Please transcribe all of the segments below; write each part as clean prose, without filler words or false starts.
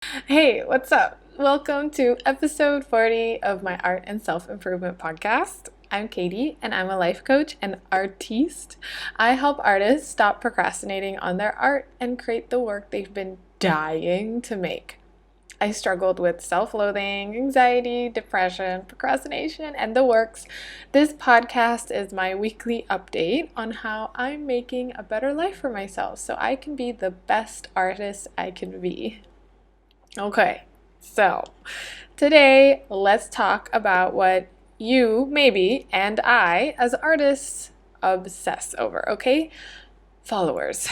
Hey, what's up? Welcome to episode 40 of my art and self-improvement podcast. I'm Katie and I'm a life coach and artiste. I help artists stop procrastinating on their art and create the work they've been dying to make. I struggled with self-loathing, anxiety, depression, procrastination, and the works. This podcast is my weekly update on how I'm making a better life for myself so I can be the best artist I can be. Okay, so today let's talk about what you, maybe, and I, as artists, obsess over, okay? Followers.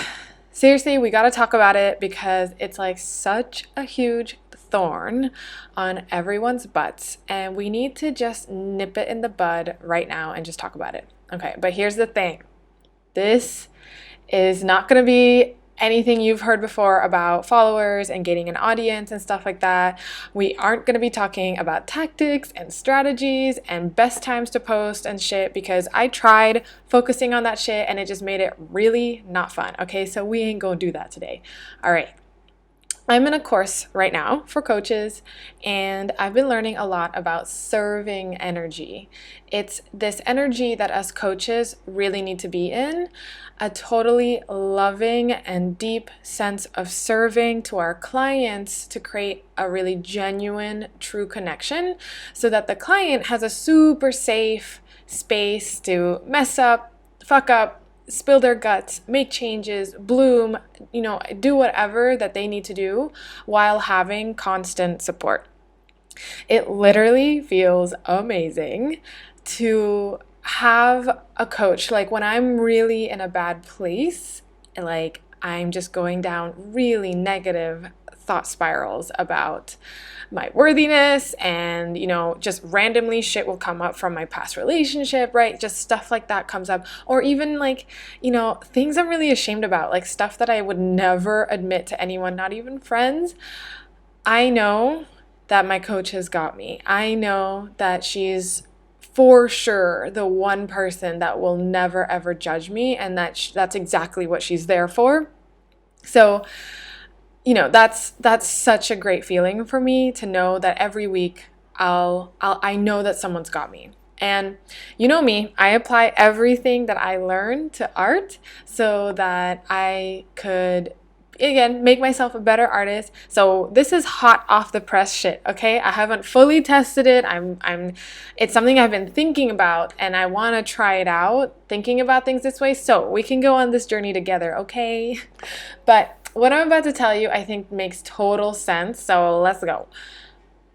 Seriously, we gotta talk about it because it's like such a huge thorn on everyone's butts, and we need to just nip it in the bud right now and just talk about it. Okay, but here's the thing. This is not gonna be anything you've heard before about followers and gaining an audience and stuff like that. We aren't going to be talking about tactics and strategies and best times to post and shit because I tried focusing on that shit and it just made it really not fun. Okay, so we ain't going to do that today. All right. I'm in a course right now for coaches, and I've been learning a lot about serving energy. It's this energy that us coaches really need to be in, a totally loving and deep sense of serving to our clients to create a really genuine, true connection so that the client has a super safe space to mess up, fuck up, spill their guts, make changes, bloom, do whatever that they need to do while having constant support. It literally feels amazing to have a coach. Like when I'm really in a bad place, like I'm just going down really negative thought spirals about my worthiness and just randomly shit will come up from my past relationship, right? Just stuff like that comes up, or even like things I'm really ashamed about, like stuff that I would never admit to anyone, not even friends. I know that my coach has got me. I know that she's for sure the one person that will never ever judge me, and that's exactly what she's there for. So that's such a great feeling for me to know that every week I know that someone's got me. And you know me, I apply everything that I learn to art so that I could again make myself a better artist. So this is hot off the press shit, okay? I haven't fully tested it. It's something I've been thinking about and I want to try it out, thinking about things this way so we can go on this journey together, okay? But what I'm about to tell you, I think makes total sense. So let's go.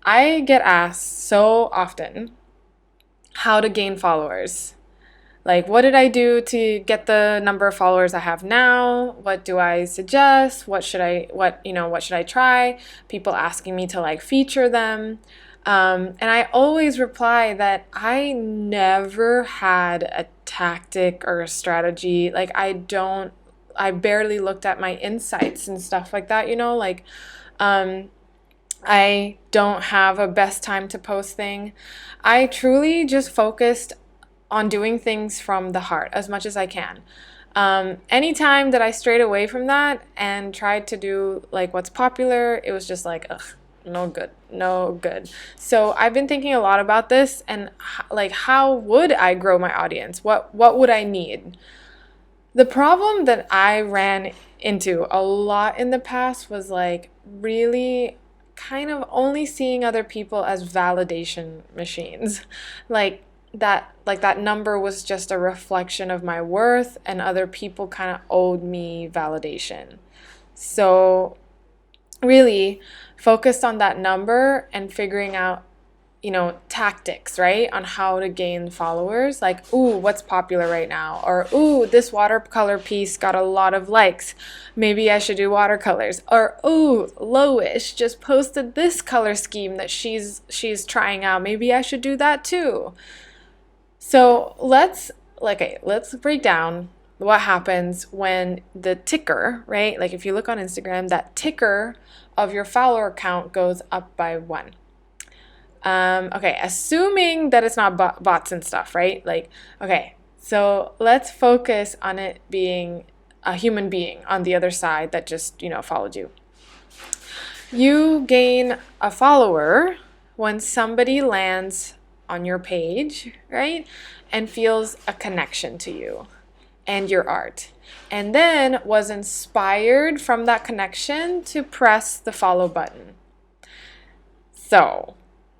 I get asked so often how to gain followers. Like, what did I do to get the number of followers I have now? What do I suggest? What should I try? People asking me to like feature them. And I always reply that I never had a tactic or a strategy. Like, I barely looked at my insights and stuff like that, I don't have a best time to post thing. I truly just focused on doing things from the heart as much as I can. Anytime that I strayed away from that and tried to do like what's popular, it was just like, ugh, no good, no good. So I've been thinking a lot about this and like, how would I grow my audience? What would I need? The problem that I ran into a lot in the past was like really kind of only seeing other people as validation machines. Like that number was just a reflection of my worth and other people kind of owed me validation. So really focused on that number and figuring out tactics, right? On how to gain followers. Like, ooh, what's popular right now? Or, ooh, this watercolor piece got a lot of likes. Maybe I should do watercolors. Or, ooh, Lowish just posted this color scheme that she's trying out. Maybe I should do that too. So let's break down what happens when the ticker, right? Like if you look on Instagram, that ticker of your follower count goes up by 1. Okay, assuming that it's not bots and stuff, right? Like, okay, so let's focus on it being a human being on the other side that just, followed you. You gain a follower when somebody lands on your page, right? And feels a connection to you and your art. And then was inspired from that connection to press the follow button. So,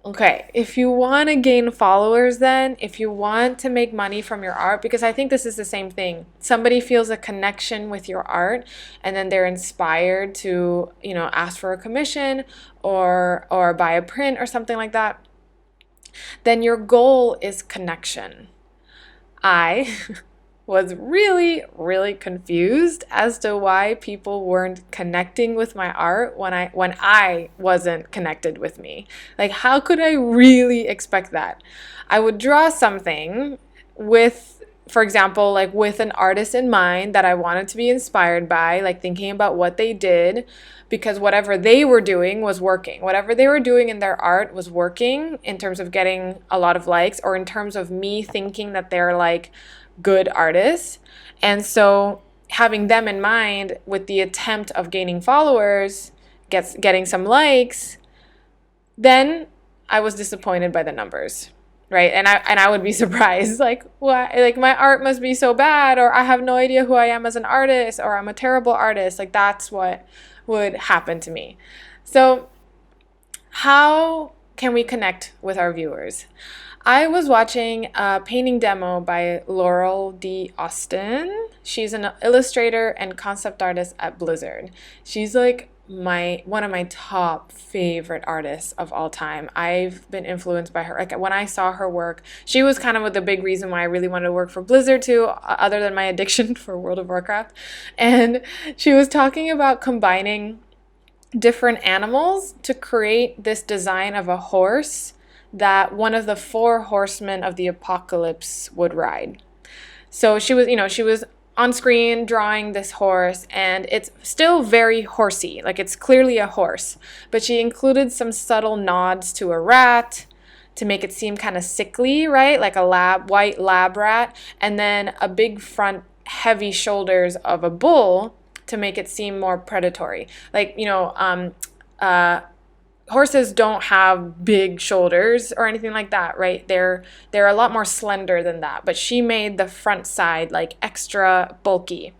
okay, if you want to gain followers, then if you want to make money from your art, because I think this is the same thing. Somebody feels a connection with your art and then they're inspired to, ask for a commission or buy a print or something like that. Then your goal is connection. I was really, really confused as to why people weren't connecting with my art when I wasn't connected with me. Like, how could I really expect that? I would draw something with, for example, like with an artist in mind that I wanted to be inspired by, like thinking about what they did, because whatever they were doing was working. Whatever they were doing in their art was working in terms of getting a lot of likes, or in terms of me thinking that they're like good artists. And so having them in mind with the attempt of gaining followers, getting some likes, then I was disappointed by the numbers, right? And I would be surprised, like, why, like my art must be so bad, or I have no idea who I am as an artist, or I'm a terrible artist. Like, that's what would happen to me. So how can we connect with our viewers? I was watching a painting demo by Laurel D. Austin. She's an illustrator and concept artist at Blizzard. She's like one of my top favorite artists of all time. I've been influenced by her. Like, when I saw her work, she was kind of the big reason why I really wanted to work for Blizzard too, other than my addiction for World of Warcraft. And she was talking about combining different animals to create this design of a horse that one of the 4 horsemen of the apocalypse would ride. So she was on screen drawing this horse, and it's still very horsey, like it's clearly a horse, but she included some subtle nods to a rat to make it seem kind of sickly, right? Like a white lab rat, and then a big front heavy shoulders of a bull to make it seem more predatory. Like, horses don't have big shoulders or anything like that, right? They're a lot more slender than that. But she made the front side like extra bulky.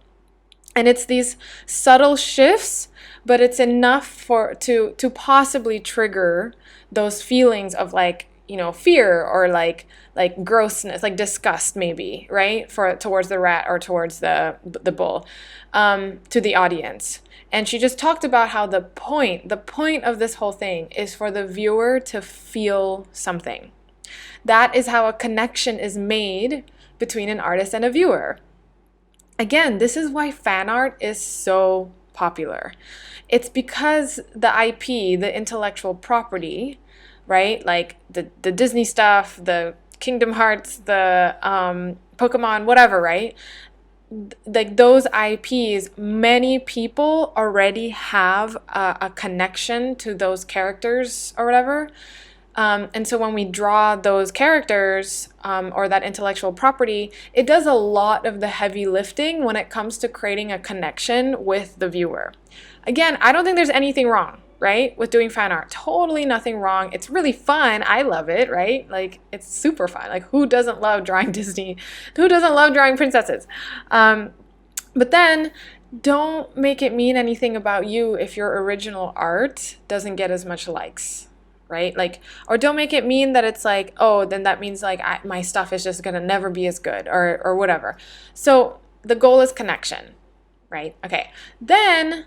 And it's these subtle shifts, but it's enough to possibly trigger those feelings of like, fear, or like grossness, like disgust maybe, right? Towards the rat or towards the bull, to the audience. And she just talked about how the point of this whole thing is for the viewer to feel something. That is how a connection is made between an artist and a viewer. Again, this is why fan art is so popular. It's because the IP, the intellectual property, right? Like the Disney stuff, the Kingdom Hearts, the Pokemon, whatever, right? Like those IPs, many people already have a connection to those characters or whatever. And so when we draw those characters or that intellectual property, it does a lot of the heavy lifting when it comes to creating a connection with the viewer. Again, I don't think there's anything wrong, right, with doing fan art. Totally nothing wrong. It's really fun. I love it, right? Like, it's super fun. Like, who doesn't love drawing Disney? Who doesn't love drawing princesses? But then don't make it mean anything about you if your original art doesn't get as much likes, right? Like, or don't make it mean that it's like, oh, then that means like my stuff is just gonna never be as good, or whatever. So the goal is connection, right? Okay. Then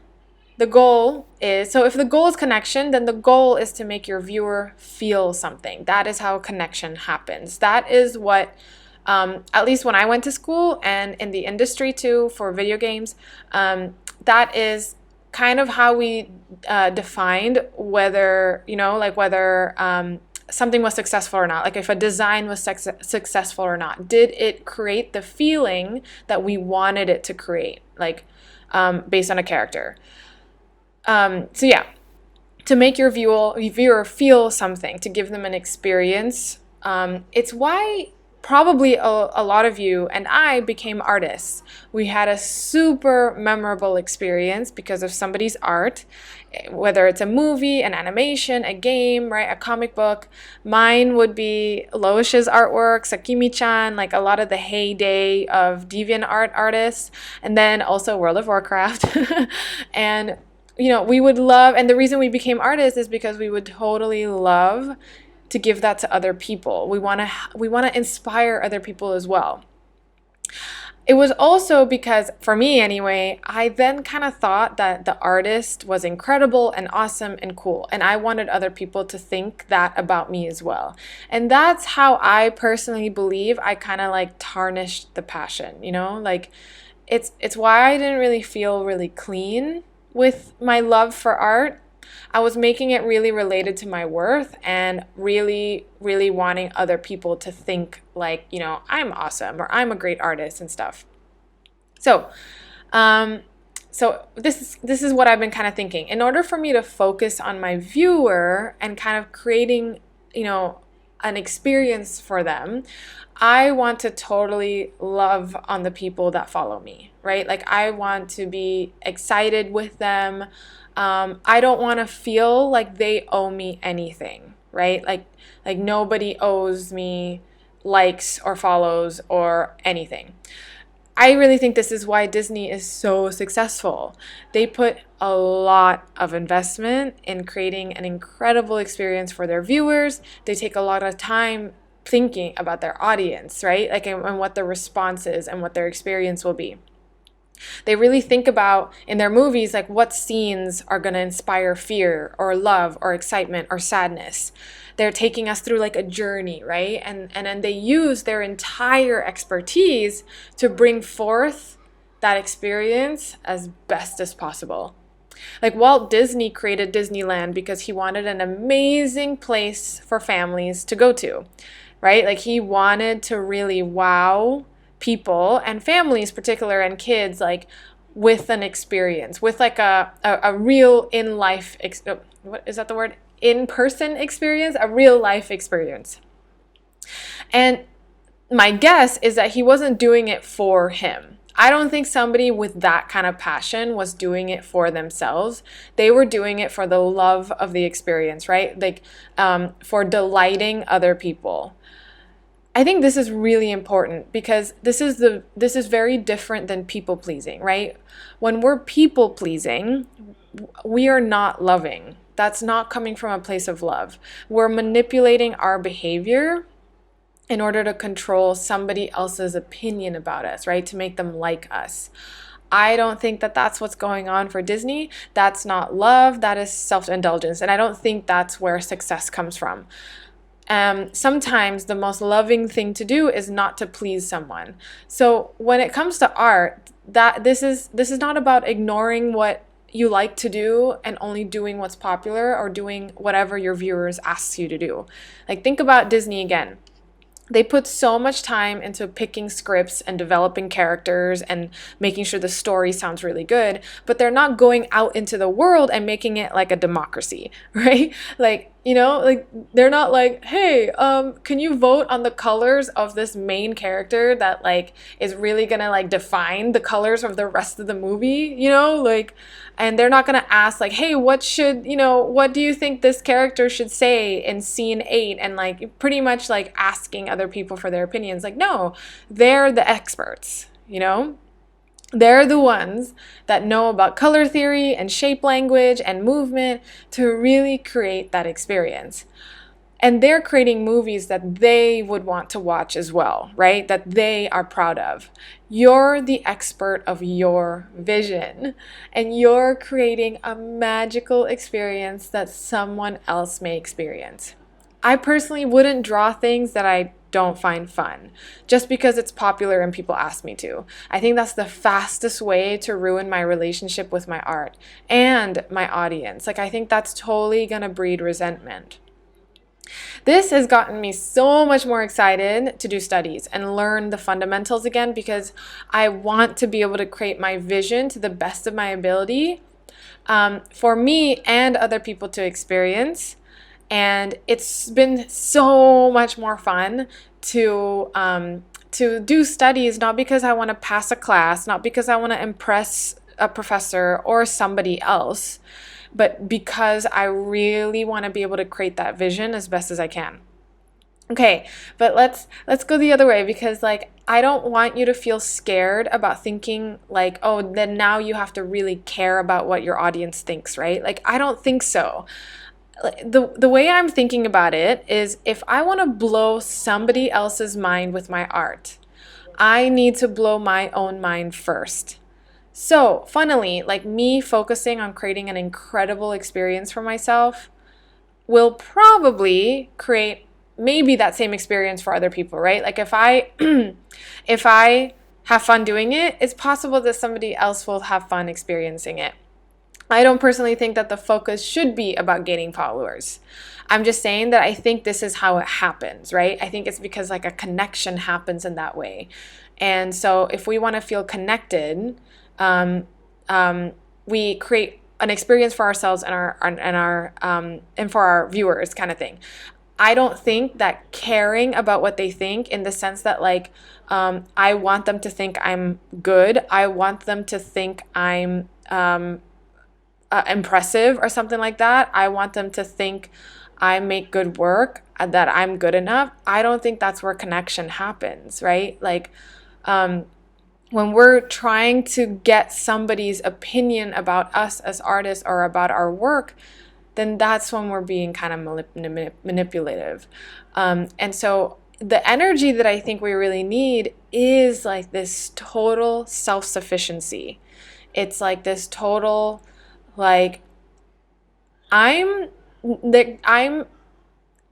the goal is, so if the goal is connection, then the goal is to make your viewer feel something. That is how connection happens. That is what, at least when I went to school and in the industry too for video games, that is kind of how we defined whether, whether something was successful or not. Like if a design was successful or not. Did it create the feeling that we wanted it to create, like based on a character? So yeah, to make your viewer feel something, to give them an experience. It's why probably a lot of you and I became artists. We had a super memorable experience because of somebody's art, whether it's a movie, an animation, a game, right, a comic book. Mine would be Loish's artwork, Sakimi-chan, like a lot of the heyday of DeviantArt artists, and then also World of Warcraft. And we would love, and the reason we became artists is because we would totally love to give that to other people. We want to inspire other people as well. It was also because, for me anyway, I then kind of thought that the artist was incredible and awesome and cool, and I wanted other people to think that about me as well. And that's how I personally believe I kind of like tarnished the passion, like it's why I didn't really feel really clean with my love for art. I was making it really related to my worth and really, really wanting other people to think like, I'm awesome or I'm a great artist and stuff. So this is what I've been kind of thinking. In order for me to focus on my viewer and kind of creating, an experience for them, I want to totally love on the people that follow me, right? Like I want to be excited with them. I don't want to feel like they owe me anything, right? Like nobody owes me likes or follows or anything. I really think this is why Disney is so successful. They put a lot of investment in creating an incredible experience for their viewers. They take a lot of time thinking about their audience, right? Like and what the response is and what their experience will be. They really think about in their movies like what scenes are going to inspire fear or love or excitement or sadness. They're taking us through like a journey, right? And then they use their entire expertise to bring forth that experience as best as possible. Like Walt Disney created Disneyland because he wanted an amazing place for families to go to, right? Like he wanted to really wow people and families particular and kids like with an experience, with like a real in-life, what is that the word? In-person experience, a real life experience. And my guess is that he wasn't doing it for him. I don't think somebody with that kind of passion was doing it for themselves. They were doing it for the love of the experience, right? Like for delighting other people. I think this is really important because this is very different than people pleasing, right? When we're people pleasing, we are not loving. That's not coming from a place of love. We're manipulating our behavior in order to control somebody else's opinion about us, right? To make them like us. I don't think that that's what's going on for Disney. That's not love. That is self-indulgence. And I don't think that's where success comes from. Sometimes the most loving thing to do is not to please someone. So when it comes to art, that this is not about ignoring what you like to do and only doing what's popular or doing whatever your viewers ask you to do. Like think about Disney again. They put so much time into picking scripts and developing characters and making sure the story sounds really good, but they're not going out into the world and making it like a democracy, right? Like, like they're not like, hey, can you vote on the colors of this main character that like is really gonna like define the colors of the rest of the movie, and they're not gonna ask like, hey, what do you think this character should say in scene 8? And like pretty much like asking other people for their opinions. Like, no, they're the experts, They're the ones that know about color theory and shape language and movement to really create that experience. And they're creating movies that they would want to watch as well, right? That they are proud of. You're the expert of your vision, and you're creating a magical experience that someone else may experience. I personally wouldn't draw things that I don't find fun just because it's popular and people ask me to. I think that's the fastest way to ruin my relationship with my art and my audience. Like I think that's totally gonna breed resentment. This has gotten me so much more excited to do studies and learn the fundamentals again because I want to be able to create my vision to the best of my ability for me and other people to experience. And it's been so much more fun to do studies, not because I want to pass a class, not because I want to impress a professor or somebody else, but because I really want to be able to create that vision as best as I can. Okay, but let's go the other way, because like I don't want you to feel scared about thinking like, oh, then now you have to really care about what your audience thinks, right? Like I don't think so. The way I'm thinking about it is, if I want to blow somebody else's mind with my art, I need to blow my own mind first. So, funnily, like me focusing on creating an incredible experience for myself will probably create maybe that same experience for other people, right? Like if I have fun doing it, it's possible that somebody else will have fun experiencing it. I don't personally think that the focus should be about gaining followers. I'm just saying that I think this is how it happens, right? I think it's because like a connection happens in that way. And so if we want to feel connected, we create an experience for ourselves and for our viewers, kind of thing. I don't think that caring about what they think, in the sense that like I want them to think I'm good, I want them to think I'm impressive or something like that, I want them to think I make good work, that I'm good enough. I don't think that's where connection happens, right? Like when we're trying to get somebody's opinion about us as artists or about our work, then that's when we're being kind of manipulative. And so the energy that I think we really need is like this total self-sufficiency. It's like this total, like, I'm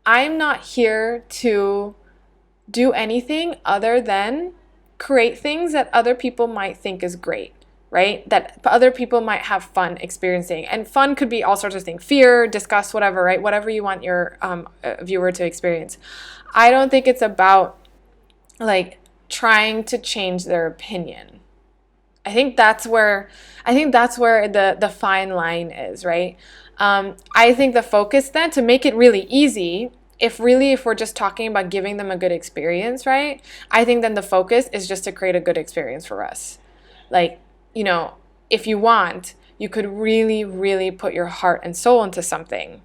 not here to do anything other than create things that other people might think is great, right? That other people might have fun experiencing. And fun could be all sorts of things: fear, disgust, whatever, right? Whatever you want your viewer to experience. I don't think it's about like trying to change their opinion. I think that's where the fine line is, right? I think the focus then, to make it really easy, if we're just talking about giving them a good experience, right? I think then the focus is just to create a good experience for us. Like, you know, if you want, you could really, really put your heart and soul into something.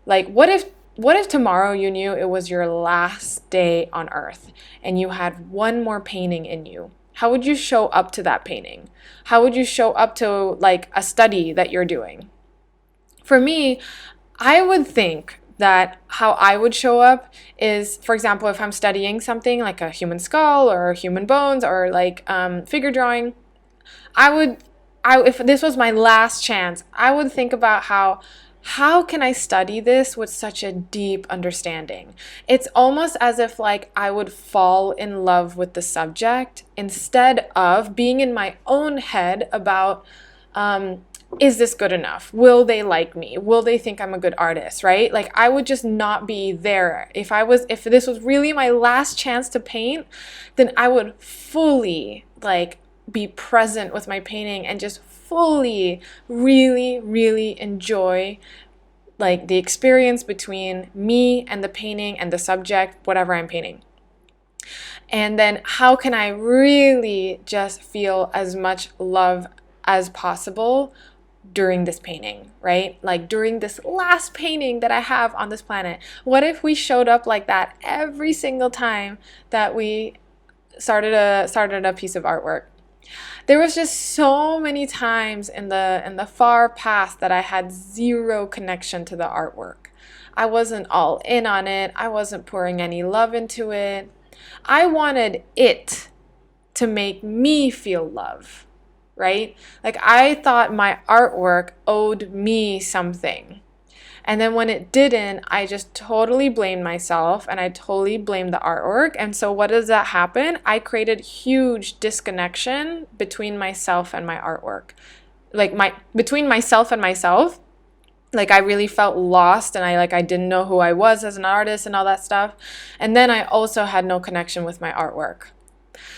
Like, what if tomorrow you knew it was your last day on earth and you had one more painting in you? How would you show up to that painting? How would you show up to like a study that you're doing? For me, I would think that how I would show up is, for example, if I'm studying something like a human skull or human bones or like figure drawing, if this was my last chance, I would think about how can I study this with such a deep understanding? It's almost as if like I would fall in love with the subject instead of being in my own head about, is this good enough? Will they like me? Will they think I'm a good artist, right? Like I would just not be there. If this was really my last chance to paint, then I would fully like be present with my painting and just fully really, really enjoy like the experience between me and the painting and the subject, whatever I'm painting. And then how can I really just feel as much love as possible during this painting, right? Like during this last painting that I have on this planet. What if we showed up like that every single time that we started a piece of artwork? There was just so many times in the far past that I had zero connection to the artwork. I wasn't all in on it. I wasn't pouring any love into it. I wanted it to make me feel love, right? Like I thought my artwork owed me something. And then when it didn't, I just totally blamed myself and I totally blamed the artwork. And so what does that happen? I created huge disconnection between myself and my artwork. Like between myself and myself, like I really felt lost and I didn't know who I was as an artist and all that stuff. And then I also had no connection with my artwork.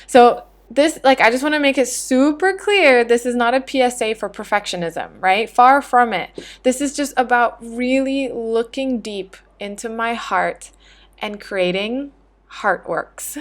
So this, like, I just want to make it super clear, this is not a PSA for perfectionism, right? Far from it. This is just about really looking deep into my heart and creating heartworks.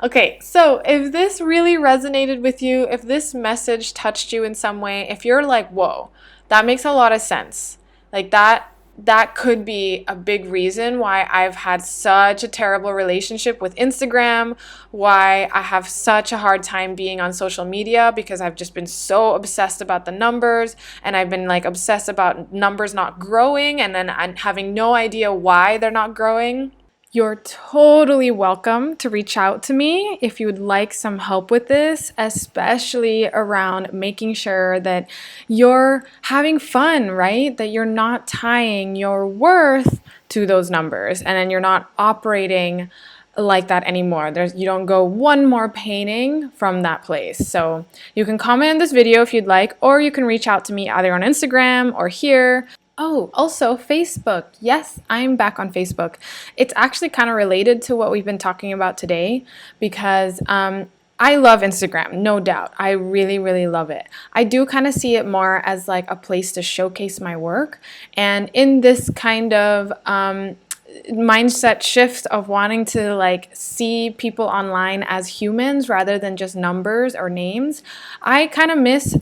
Okay, so if this really resonated with you, if this message touched you in some way, if you're like, whoa, that makes a lot of sense, like that could be a big reason why I've had such a terrible relationship with Instagram, why I have such a hard time being on social media, because I've just been so obsessed about the numbers, and I've been like obsessed about numbers not growing, and then I'm having no idea why they're not growing. You're totally welcome to reach out to me if you would like some help with this, especially around making sure that you're having fun, right? That you're not tying your worth to those numbers, and then you're not operating like that anymore. You don't go one more painting from that place. So you can comment on this video if you'd like, or you can reach out to me either on Instagram or here. Oh, also Facebook. Yes, I'm back on Facebook. It's actually kind of related to what we've been talking about today, because I love Instagram, no doubt. I really, really love it. I do kind of see it more as like a place to showcase my work. And in this kind of mindset shift of wanting to like see people online as humans rather than just numbers or names, I kind of miss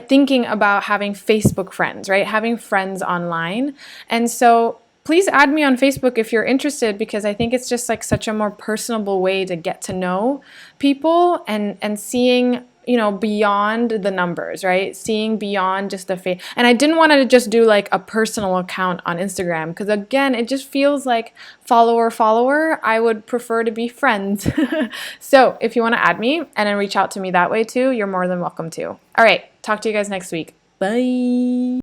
thinking about having Facebook friends, right? Having friends online. And so please add me on Facebook if you're interested, because I think it's just like such a more personable way to get to know people and seeing, you know, beyond the numbers, right? Seeing beyond just the face. And I didn't want to just do like a personal account on Instagram, because again, it just feels like follower. I would prefer to be friends. So if you want to add me and then reach out to me that way too, you're more than welcome to. All right. Talk to you guys next week. Bye.